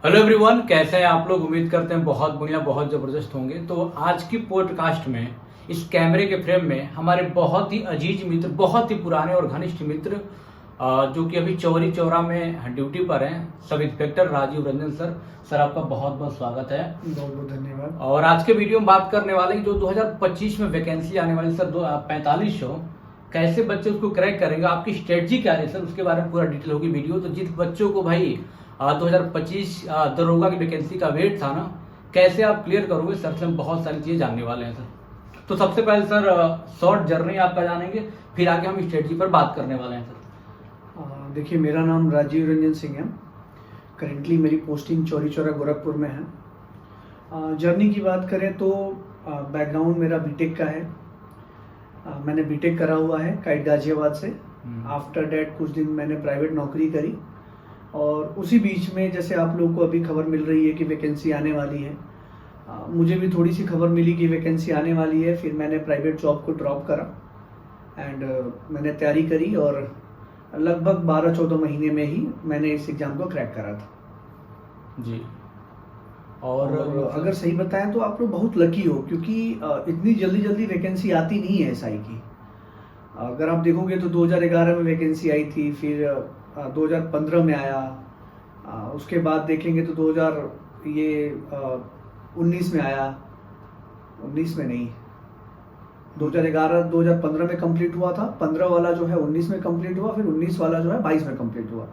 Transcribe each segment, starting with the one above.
Hello everyone, कैसे हैं आप लोग। उम्मीद करते हैं बहुत बढ़िया, बहुत ज़बरदस्त होंगे। तो आज की पॉडकास्ट में इस कैमरे के फ्रेम में हमारे बहुत ही अजीज मित्र, बहुत ही पुराने और घनिष्ठ मित्र जो कि अभी चौरी चौरा में ड्यूटी पर हैं, sub inspector Rajiv Ranjan sir. Sir आपका बहुत बहुत स्वागत है। बहुत बहुत धन्यवाद। और आज के वीडियो में बात करने वाले हैं जो 2025 में वैकेंसी आने वाली सर 4500, कैसे बच्चे उसको क्रैक करेंगे, आपकी स्ट्रेटजी क्या है सर, उसके बारे में पूरा डिटेल होगी वीडियो। तो जिस बच्चों को भाई 2025 दरोगा की वैकेंसी का वेट था ना, कैसे आप क्लियर करोगे सर से हम बहुत सारी चीजें जानने वाले हैं सर। तो सबसे पहले सर शॉर्ट जर्नी आपका जानेंगे, फिर आगे हम स्ट्रेटजी पर बात करने वाले हैं सर। देखिए, मेरा नाम राजीव रंजन सिंह है। करेंटली मेरी पोस्टिंग चौरी चौरा गोरखपुर में है। जर्नी की बात करें तो बैकग्राउंड मेरा बीटेक का है। मैंने बीटेक करा हुआ है काइट गाजियाबाद से। आफ्टर डैट कुछ दिन मैंने प्राइवेट नौकरी करी, और उसी बीच में जैसे आप लोगों को अभी खबर मिल रही है कि वैकेंसी आने वाली है, मुझे भी थोड़ी सी खबर मिली कि वैकेंसी आने वाली है। फिर मैंने प्राइवेट जॉब को ड्रॉप करा एंड मैंने तैयारी करी, और लगभग 12-14 महीने में ही मैंने इस एग्ज़ाम को क्रैक करा था जी। और अगर सही बताएं तो आप लोग बहुत लकी हो, क्योंकि इतनी जल्दी जल्दी वैकेंसी आती नहीं है एसआई की। अगर आप देखोगे तो 2011 में वैकेंसी आई थी, फिर 2015 में आया, उसके बाद देखेंगे तो 2019 में आया, 19 में नहीं, 2015 में कंप्लीट हुआ था। 15 वाला जो है 19 में कंप्लीट हुआ, फिर 19 वाला जो है 22 में कंप्लीट हुआ।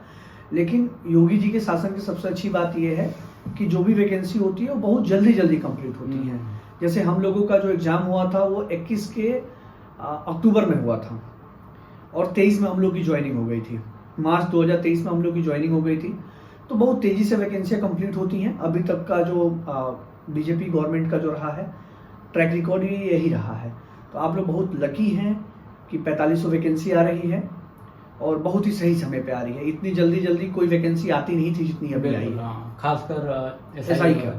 लेकिन योगी जी के शासन की सबसे अच्छी बात यह है कि जो भी वैकेंसी होती है वो बहुत जल्दी जल्दी कंप्लीट होती है। जैसे हम लोगों का जो एग्ज़ाम हुआ था वो 21 के अक्टूबर में हुआ था, और 23 में हम लोग की ज्वाइनिंग हो गई थी। मार्च 2023 में हम लोग की ज्वाइनिंग हो गई थी। तो बहुत तेज़ी से वैकेंसियाँ कंप्लीट होती हैं। अभी तक का जो बीजेपी गवर्नमेंट का जो रहा है ट्रैक रिकॉर्ड ही यही रहा है। तो आप लोग बहुत लकी हैं कि 4500 वैकेंसी आ रही है, और बहुत ही सही समय पे आ रही है। इतनी जल्दी जल्दी कोई वैकेंसी आती नहीं थी जितनी अभी आई है, खासकर एसआई का।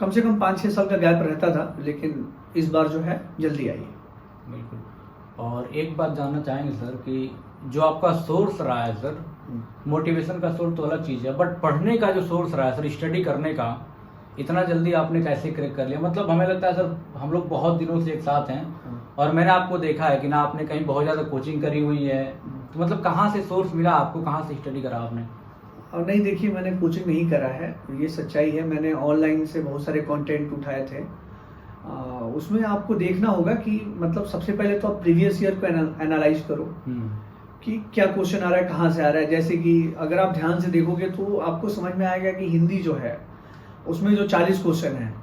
कम से कम 5-6 साल का गैप रहता था, लेकिन इस बार जो है जल्दी आई है। बिल्कुल। और एक बात जानना चाहेंगे सर कि जो आपका सोर्स रहा है सर, मोटिवेशन का सोर्स तो अलग चीज़ है, बट पढ़ने का जो सोर्स रहा है सर, स्टडी करने का, इतना जल्दी आपने कैसे क्रैक कर लिया। मतलब हमें लगता है सर हम लोग बहुत दिनों से एक साथ हैं, और मैंने आपको देखा है कि ना आपने कहीं बहुत ज़्यादा कोचिंग करी हुई है। तो मतलब कहाँ से सोर्स मिला आपको, कहाँ से स्टडी करा आपने। और नहीं, देखिए, मैंने कोचिंग नहीं करा है, ये सच्चाई है। मैंने ऑनलाइन से बहुत सारे कंटेंट उठाए थे। उसमें आपको देखना होगा कि मतलब सबसे पहले तो आप प्रीवियस ईयर को एनालाइज करो कि क्या क्वेश्चन आ रहा है, कहाँ से आ रहा है। जैसे कि अगर आप ध्यान से देखोगे तो आपको समझ में आएगा कि हिंदी जो है उसमें जो 40 क्वेश्चन हैं,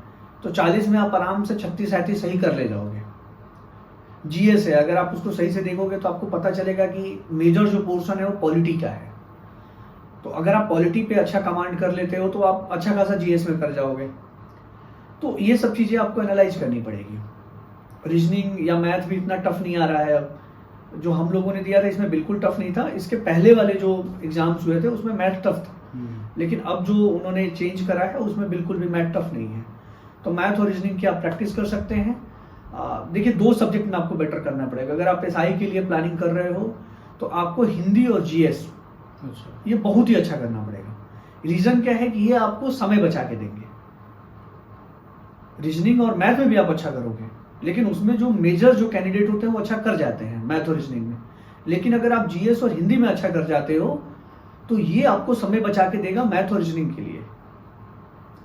तो 40 में आप आराम से 36-37 सही कर ले जाओगे। जीएस है, अगर आप उसको सही से देखोगे तो आपको पता चलेगा कि मेजर जो पोर्शन है वो पॉलिटी का है। तो अगर आप पॉलिटी पे अच्छा कमांड कर लेते हो तो आप अच्छा खासा जीएस में कर जाओगे। तो ये सब चीज़ें आपको एनालाइज करनी पड़ेगी। रीजनिंग या मैथ भी इतना टफ नहीं आ रहा है अब। जो हम लोगों ने दिया था इसमें बिल्कुल टफ नहीं था। इसके पहले वाले जो एग्जाम्स हुए थे उसमें मैथ टफ था, लेकिन अब जो उन्होंने चेंज करा है उसमें बिल्कुल भी मैथ टफ नहीं है। तो मैथ और रीजनिंग की आप प्रैक्टिस कर सकते हैं। देखिए, 2 सब्जेक्ट में आपको बेटर करना पड़ेगा। अगर आप एसआई के लिए प्लानिंग कर रहे हो तो आपको हिंदी और जीएस ये बहुत ही अच्छा करना पड़ेगा। रीजन क्या है कि ये आपको समय बचा के देंगे। रीजनिंग और मैथ में भी आप अच्छा करोगे, लेकिन उसमें जो मेजर जो कैंडिडेट होते हैं वो अच्छा कर जाते हैं मैथ और रीजनिंग में। लेकिन अगर आप जीएस और हिंदी में अच्छा कर जाते हो तो ये आपको समय बचा के देगा मैथ और रीजनिंग के लिए,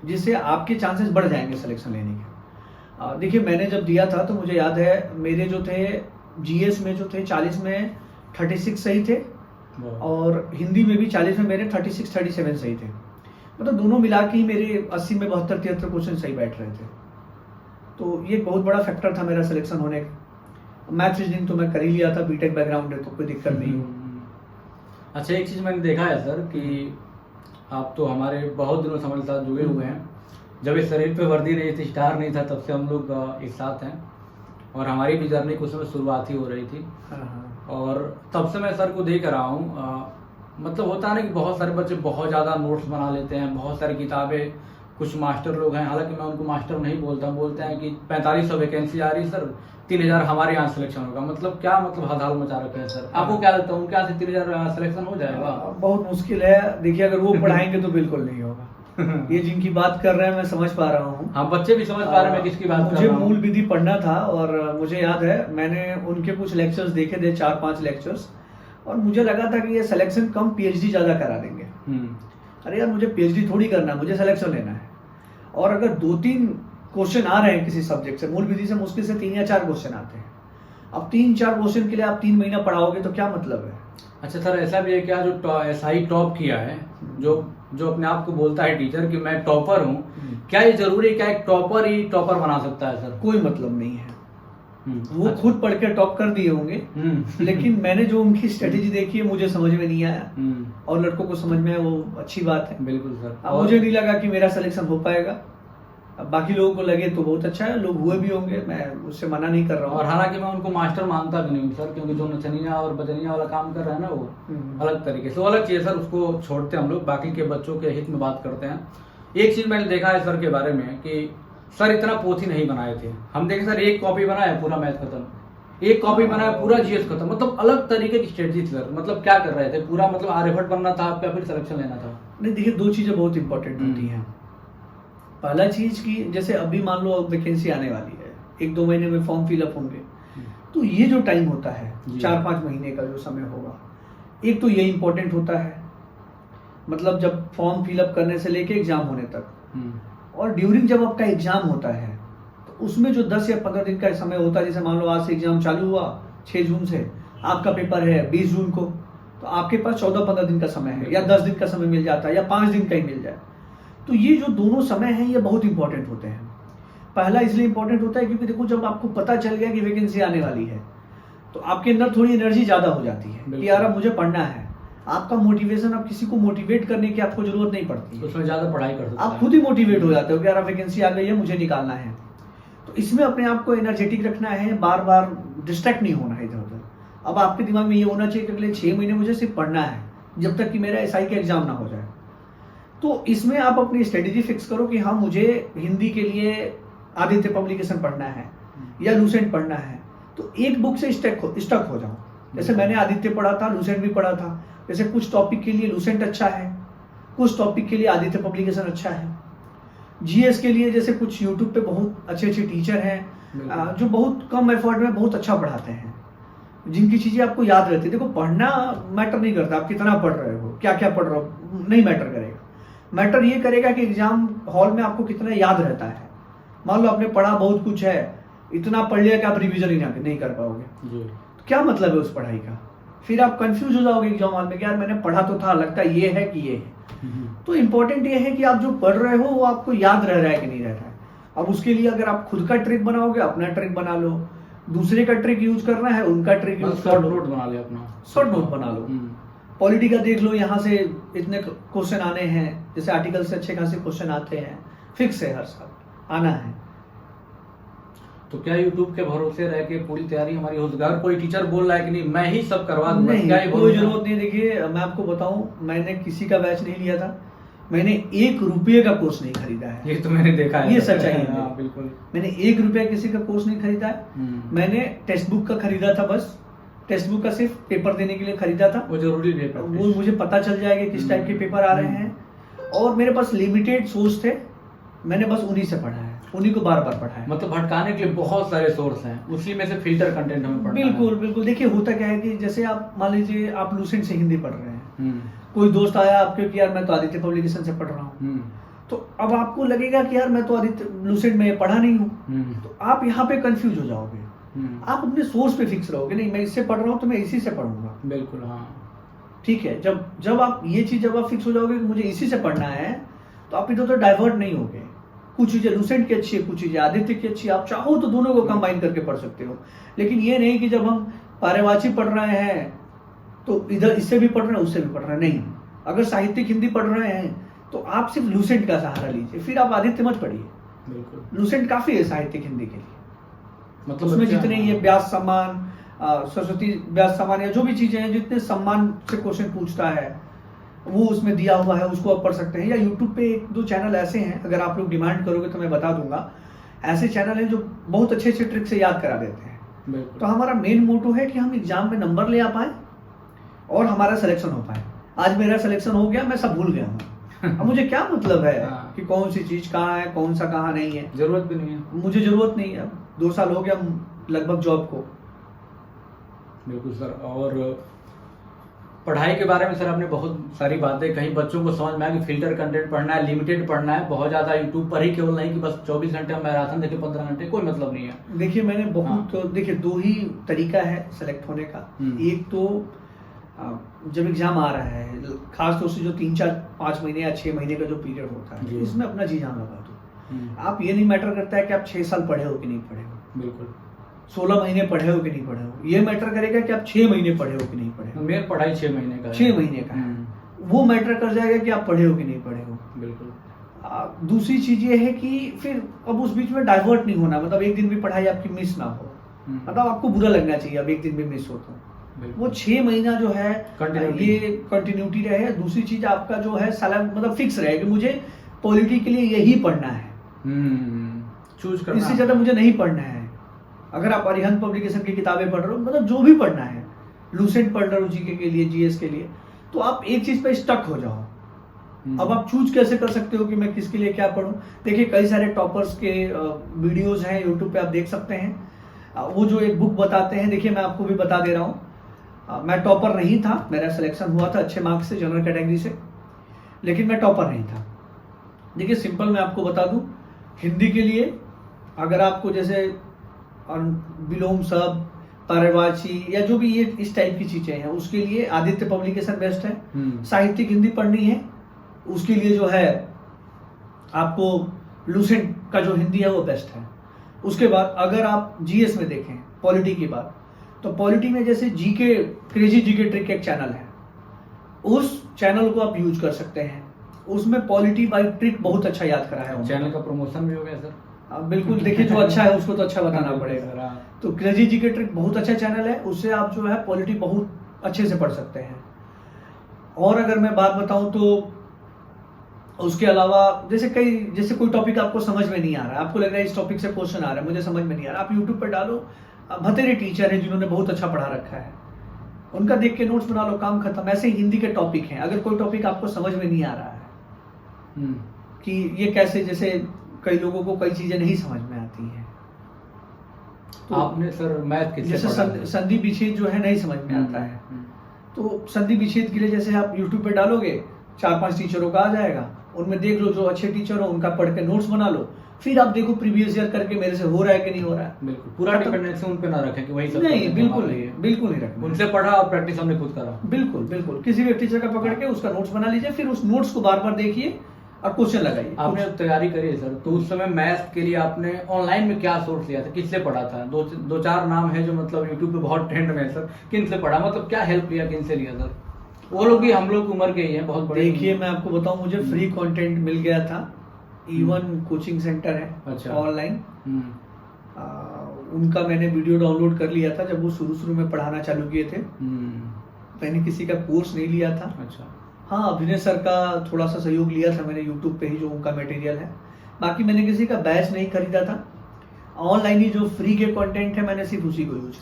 जिससे आपके चांसेस बढ़ जाएंगे सिलेक्शन लेने के। देखिए, मैंने जब दिया था तो मुझे याद है मेरे जो थे जीएस में जो थे 40 में 36 सही थे, और हिंदी में भी 40 में मेरे 36-37 सही थे। मतलब दोनों मिला के ही मेरे 80 में 72-73 क्वेश्चन सही बैठ रहे थे। तो ये बहुत बड़ा फैक्टर था मेरा सिलेक्शन होने का। मैथ रीजनिंग तो मैं कर ही लिया था, बीटेक बैकग्राउंड है तो कोई दिक्कत नहीं। अच्छा, एक चीज़ मैंने देखा है सर कि आप तो हमारे बहुत दिनों से हमारे साथ जुड़े हुए हैं। जब इस शरीर पे वर्दी नहीं थी, स्टार नहीं था, तब से हम लोग एक साथ हैं, और हमारी भी जर्नी कुछ समय शुरुआत ही हो रही थी। और तब से मैं सर को देख रहा हूँ। मतलब होता है ना कि बहुत सारे बच्चे बहुत ज़्यादा नोट्स बना लेते हैं, बहुत सारी किताबें, कुछ मास्टर लोग हैं, हालांकि मैं उनको मास्टर नहीं बोलता, बोलते हैं कि 4500 वैकेंसी आ रही है सर, 3000 हमारे यहाँ सिलेक्शन होगा। मतलब क्या मतलब हड़ताल मचा रखे हैं सर। आपको क्या लगता है उनके यहाँ से 3000 सिलेक्शन हो जाएगा? बहुत मुश्किल है। देखिए, अगर वो पढ़ाएंगे तो बिल्कुल नहीं होगा। ये जिनकी बात कर रहे हैं मैं समझ पा रहा हूँ। हाँ, बच्चे भी समझ पा रहे हैं मैं किसकी बात कर मुझे रहा हूँ। मूल विधि पढ़ना था और मुझे याद है मैंने उनके कुछ लेक्चर्स देखे थे, 4-5 लेक्चर्स, और मुझे लगा था कि ये सिलेक्शन कम पीएचडी ज्यादा करा देंगे। अरे यार मुझे पीएचडी थोड़ी करना है, मुझे सिलेक्शन लेना है। और अगर 2-3 क्वेश्चन आ रहे हैं किसी सब्जेक्ट से, मूल विधि से मुश्किल से 3 या 4 क्वेश्चन आते हैं। अब 3-4 क्वेश्चन के लिए आप 3 महीना पढ़ाओगे तो क्या मतलब है? अच्छा सर, ऐसा भी है क्या जो एसआई टॉप किया है, जो अपने आप को बोलता है टीचर कि मैं टॉपर हूँ, क्या ये जरूरी है क्या एक टॉपर ही टॉपर बना सकता है सर? कोई मतलब नहीं है। वो अच्छा। खुद पढ़ के टॉप कर दिए होंगे, लेकिन मैंने जो उनकी स्ट्रेटेजी देखी है मुझे समझ में नहीं आया, और लड़कों को समझ में आया वो अच्छी बात है। बिल्कुल सर। अब मुझे नहीं लगा कि मेरा सिलेक्शन हो पाएगा। अब बाकी लोगों को लगे तो बहुत अच्छा है, लोग हुए भी होंगे, मैं उससे मना नहीं कर रहा हूँ। और हालांकि मैं उनको मास्टर मानता भी नहीं हूँ सर, क्योंकि जो नचनिया और बजनिया वाला काम कर रहा है ना वो अलग तरीके से, वो अलग चीज है सर, उसको छोड़ते हैं हम लोग, बाकी के बच्चों के हित में बात करते हैं। एक चीज मैंने देखा है सर के बारे में कि सर इतना पोथी नहीं बनाए थे। हम देखे सर एक कॉपी बनाया पूरा मैथ खत्म, एक कॉपी बनाया पूरा जीएस खत्म, मतलब अलग तरीके की स्ट्रेटजी थी सर। मतलब क्या कर रहे थे पूरा, मतलब आर्यभट्ट बनना था आपका, फिर सिलेक्शन लेना था? नहीं देखिए, 2 चीजें बहुत इंपॉर्टेंट होती हैं। पहला चीज की जैसे अभी मान लो वैकेंसी आने वाली है, 1-2 महीने में फॉर्म फिलअप होंगे, तो ये जो टाइम होता है 4-5 महीने का जो समय होगा, एक तो ये इंपॉर्टेंट होता है, मतलब जब फॉर्म फिलअप करने से लेके एग्जाम होने तक, और ड्यूरिंग जब आपका एग्जाम होता है तो उसमें जो 10 या 15 दिन का समय होता है, जैसे मान लो आज से एग्जाम चालू हुआ 6 जून से, आपका पेपर है 20 जून को, तो आपके पास 14-15 दिन का समय है, या 10 दिन का समय मिल जाता है, या 5 दिन का ही मिल जाए। तो ये जो दोनों समय हैं ये बहुत इंपॉर्टेंट होते हैं। पहला इसलिए इंपॉर्टेंट होता है क्योंकि देखो, जब आपको पता चल गया कि वैकेंसी आने वाली है तो आपके अंदर थोड़ी एनर्जी ज्यादा हो जाती है कि यार अब मुझे पढ़ना है। आपका मोटिवेशन, आप किसी को मोटिवेट करने की आपको जरूरत नहीं पड़ती है, उसमें ज्यादा पढ़ाई कर सकते हैं, आप खुद ही मोटिवेट हो जाते हो कि यार वैकेंसी आ गई है, मुझे निकालना है। तो इसमें अपने आप को एनर्जेटिक रखना है, बार बार डिस्ट्रैक्ट नहीं होना है इधर उधर। अब आपके दिमाग में ये होना चाहिए कि अगले 6 महीने मुझे सिर्फ पढ़ना है, जब तक कि मेरा एसआई का एग्जाम ना हो जाए। तो इसमें आप अपनी स्ट्रेटेजी फिक्स करो कि हाँ मुझे हिंदी के लिए आदित्य पब्लिकेशन पढ़ना है या लूसेंट पढ़ना है, तो एक बुक से स्टक हो जाओ। जैसे मैंने आदित्य पढ़ा था, लूसेंट भी पढ़ा था। जैसे कुछ टॉपिक के लिए लूसेंट अच्छा है, कुछ टॉपिक के लिए आदित्य पब्लिकेशन अच्छा है। जीएस के लिए जैसे कुछ यूट्यूब पे बहुत अच्छे अच्छे टीचर हैं जो बहुत कम एफर्ट में बहुत अच्छा पढ़ाते हैं, जिनकी चीजें आपको याद रहती है। देखो, पढ़ना मैटर नहीं करता, आप कितना पढ़ रहे हो, क्या क्या पढ़ रहे हो, नहीं मैटर करेगा। मैटर ये करेगा कि एग्जाम हॉल में आपको कितना याद रहता है। मान लो आपने पढ़ा बहुत कुछ है, इतना पढ़ लिया कि आप रिवीजन ही नहीं कर पाओगे, तो क्या मतलब है उस पढ़ाई का? फिर आप कंफ्यूज हो जाओगे एग्जाम हॉल में कि यार मैंने पढ़ा तो था, लगता ये है कि ये है। तो इंपॉर्टेंट ये है कि आप जो पढ़ रहे हो वो आपको याद रह रहा है कि नहीं रह रहा है। अब उसके लिए अगर आप खुद का ट्रिक बनाओगे, अपना ट्रिक बना लो, दूसरे का ट्रिक यूज करना है उनका ट्रिक यूज कर लो, नोट बना ले अपना, शॉर्ट नोट बना लो। पॉलिटी का देख लो, यहाँ से इतने क्वेश्चन आने हैं, जैसे आर्टिकल से अच्छे खासे क्वेश्चन आते हैं, फिक्स है, हर साल आना है। तो क्या यूट्यूब के भरोसे रह के पूरी तैयारी हमारी हो जाएगी? कोई टीचर बोल रहा है कि नहीं मैं ही सब करवा दूंगा, क्या ये कोई जरूरत नहीं। देखिए, मैं आपको बताऊं, मैंने किसी का बैच नहीं लिया था, मैंने 1 रुपये का कोर्स नहीं खरीदा है। ये तो मैंने देखा है, ये सच्चाई है। हाँ, बिल्कुल। मैंने 1 रुपया किसी का कोर्स नहीं खरीदा है। मैंने टेक्स्ट बुक का खरीदा था, बस टेक्स्ट बुक का सिर्फ पेपर देने के लिए खरीदा था। वो जरूरी है, वो मुझे पता चल जाएगा किस टाइप के पेपर आ रहे हैं, और मेरे पास लिमिटेड सोर्स थे, मैंने बस उन्हीं से पढ़ा है, उन्हीं को बार बार पढ़ा है। मतलब भटकाने के लिए बहुत सारे सोर्स हैं, उसी में से फिल्टर कंटेंट हमें पढ़ना है। बिल्कुल बिल्कुल। देखिए, होता क्या है कि जैसे आप मान लीजिए आप लूसेंट से हिंदी पढ़ रहे हैं, कोई दोस्त आया आपके कि यार मैं तो आदित्य पब्लिकेशन से पढ़ रहा हूँ, तो अब आपको लगेगा कि यार मैं तो आदित्य लूसेंट में पढ़ा नहीं हूँ, तो आप यहाँ पे कंफ्यूज हो जाओगे। आप अपने सोर्स पे फिक्स रहोगे, नहीं मैं इससे पढ़ रहा हूँ तो मैं इसी से पढ़ूंगा। बिल्कुल, हाँ ठीक है। जब आप ये चीज जब आप फिक्स हो जाओगे कि मुझे इसी से पढ़ना है, तो आप इधर उधर डाइवर्ट नहीं होगे। कुछ चीजें लूसेंट की अच्छी है, कुछ चीजें आदित्य की अच्छी है, आप चाहो तो दोनों को कंबाइन करके पढ़ सकते हो। लेकिन ये नहीं कि जब हम पारेवाची पढ़ रहे हैं तो इधर इससे भी पढ़ रहे हैं उससे भी पढ़ रहे हैं, नहीं। अगर साहित्यिक हिंदी पढ़ रहे हैं तो आप सिर्फ लूसेंट का सहारा लीजिए, फिर आप आदित्य मत पढ़िए। बिल्कुल, लिए काफी है साहित्यिक हिंदी के लिए। मतलब उसमें जितने ये व्यास सम्मान, सरस्वती व्यास सम्मान या जो भी चीजें हैं, जितने सम्मान से क्वेश्चन पूछता है वो उसमें दिया हुआ है, उसको आप पढ़ सकते हैं। या यूट्यूब पे 1-2 चैनल ऐसे हैं, अगर आप लोग डिमांड करोगे तो मैं बता दूंगा, ऐसे चैनल हैं जो बहुत अच्छे अच्छे ट्रिक से याद करा देते हैं। तो हमारा मेन मोटो है कि हम एग्जाम में नंबर ले आ पाए और हमारा सिलेक्शन हो पाए। आज मेरा सिलेक्शन हो गया, मैं सब भूल गया हूँ, अब मुझे क्या मतलब है हाँ। कि कौन सी चीज कहाँ है, कौन सा कहाँ नहीं है। जरूरत भी नहीं है। मुझे जरूरत नहीं है। अब 2 साल हो गया लगभग जॉब को। बिल्कुल सर। और पढ़ाई के बारे में सर आपने बहुत सारी बातें कहीं, बच्चों को समझ में आया कि फिल्टर कंटेंट पढ़ना है, लिमिटेड पढ़ना है, बहुत ज़्यादा यूट्यूब पर ही केवल नहीं कि बस 24 घंटे हम मैराथन देखे 15 घंटे, कोई मतलब नहीं है। देखिए मैंने बहुत हाँ। देखिए 2 ही तरीका है सेलेक्ट होने का। एक तो जब एग्जाम आ रहा है, खास तौर से जो 3, 4, 5 महीने या 6 महीने का जो पीरियड होता है, जी। इसमें अपना जी जान लगा दो। आप ये नहीं मैटर करता है कि आप 6 साल पढ़े हो कि नहीं पढ़े हो, बिल्कुल 16 महीने पढ़े हो कि नहीं पढ़े हो। ये मैटर करेगा कि आप 6 महीने पढ़े हो कि नहीं पढ़े हो। मेरी पढ़ाई 6 महीने का है। 6 महीने का है, वो मैटर कर जाएगा कि आप पढ़े हो कि नहीं पढ़े हो। बिल्कुल। दूसरी चीज ये है कि फिर अब उस बीच में डाइवर्ट नहीं होना, मतलब एक दिन भी पढ़ाई आपकी मिस ना हो। मतलब आपको बुरा लगना चाहिए अब एक दिन भी मिस हो तो। वो 6 महीना जो है Continuity। ये कंटिन्यूटी रहे। दूसरी चीज आपका जो है साला मतलब फिक्स रहे कि मुझे पॉलिटी के लिए यही पढ़ना है, चूज करना, इससे ज्यादा मुझे नहीं पढ़ना है। अगर आप अरिहंत पब्लिकेशन की किताबें पढ़ रहे हो, मतलब जो भी पढ़ना है, लूसेंट पढ़ रहे हो जीके के लिए, जीएस के लिए, तो आप एक चीज पे स्टक हो जाओ। अब आप चूज कैसे कर सकते हो कि मैं किसके लिए क्या पढूं? देखिए कई सारे टॉपर्स के वीडियोस हैं यूट्यूब पे, आप देख सकते हैं। वो जो एक बुक बताते हैं, देखिए मैं आपको भी बता दे रहा हूँ। मैं टॉपर नहीं था, मेरा सिलेक्शन हुआ था अच्छे मार्क्स से, जनरल कैटेगरी से, लेकिन मैं टॉपर नहीं था। देखिए सिंपल मैं आपको बता दूं, हिंदी के लिए अगर आपको जैसे विलोम शब्द, पर्यायवाची या जो भी ये इस टाइप की चीजें हैं, उसके लिए आदित्य पब्लिकेशन बेस्ट है। साहित्यिक हिंदी पढ़नी है, उसके लिए जो है आपको लूसेंट का जो हिंदी है वो बेस्ट है। उसके बाद अगर आप जीएस में देखें पॉलिटी की बात, तो पॉलिटी में जैसे जीके, क्रेजी जीके ट्रिक एक चैनल है, उस चैनल को आप यूज कर सकते हैं। उसमें पॉलिटी बाय ट्रिक बहुत अच्छा याद करा है। चैनल का प्रमोशन भी हो गया सर। बिल्कुल, देखिए जो अच्छा है उसको तो अच्छा बताना पड़ेगा। तो क्रेजी जीके ट्रिक बहुत अच्छा चैनल है, उससे आप जो है पॉलिटी बहुत अच्छे से पढ़ सकते हैं। और अगर मैं बात बताऊं तो उसके अलावा जैसे कोई टॉपिक आपको समझ में नहीं आ रहा है, आपको लग रहा है इस टॉपिक से क्वेश्चन आ रहा है, मुझे समझ में नहीं आ रहा, आप यूट्यूब पर डालो, बतेरे टीचर हैं जिन्होंने बहुत अच्छा पढ़ा रखा है, उनका देख के नोट्स बना लो, काम खत्म। ऐसे ही हिंदी के टॉपिक हैं, अगर कोई टॉपिक आपको समझ में नहीं आ रहा है कि ये कैसे, जैसे कई लोगों को कई चीजें नहीं समझ में आती हैं, तो आपने सर मैथ किससे जैसे पढ़ा था? संधि विच्छेद जो है नहीं समझ में आता है, तो संधि विच्छेद के लिए जैसे आप यूट्यूब पे डालोगे, 4-5 टीचरों का आ जाएगा, उनमें देख लो जो अच्छे टीचर हो उनका पढ़ के नोट्स बना लो, फिर आप देखो प्रीवियस ईयर करके मेरे से हो रहा है कि नहीं हो रहा है। बिल्कुल, पूरा डिपेंडेंसी उन पे ना रखें कि वही सब नहीं, करते हैं बिल्कुल हमारे नहीं, लिए। बिल्कुल नहीं रखना। उनसे पढ़ा और प्रैक्टिस हमने खुद करा। बिल्कुल बिल्कुल, किसी भी टीचर का पकड़ के उसका नोट्स बना लीजिए, फिर उस नोट्स को बार बार देखिए और क्वेश्चन लगाइए। आपने तैयारी करी है सर, तो उस समय मैथ्स के लिए आपने ऑनलाइन में क्या सोर्स लिया था, किससे पढ़ा था? दो चार नाम है जो मतलब यूट्यूब पे बहुत ट्रेंड में है सर, किन से पढ़ा, मतलब क्या हेल्प लिया, किन से लिया सर? वो लोग भी हम लोग उम्र के ही हैं, बहुत बड़े। देखिए मैं आपको बताऊं, मुझे फ्री कंटेंट मिल गया था। E1 कोचिंग सेंटर है, अच्छा। ऑनलाइन, उनका मैंने वीडियो डाउनलोड कर लिया था जब वो शुरू में पढ़ाना चालू किए थे। मैंने किसी का कोर्स नहीं लिया था। अच्छा। हाँ, अभिनय सर का थोड़ा सा सहयोग लिया था मैंने यूट्यूब पे ही, जो उनका मटेरियल है। बाकी मैंने किसी का बैच नहीं खरीदा था। ऑनलाइन ही जो फ्री के कंटेंट है मैंने सिर्फ उसी को यूज किया।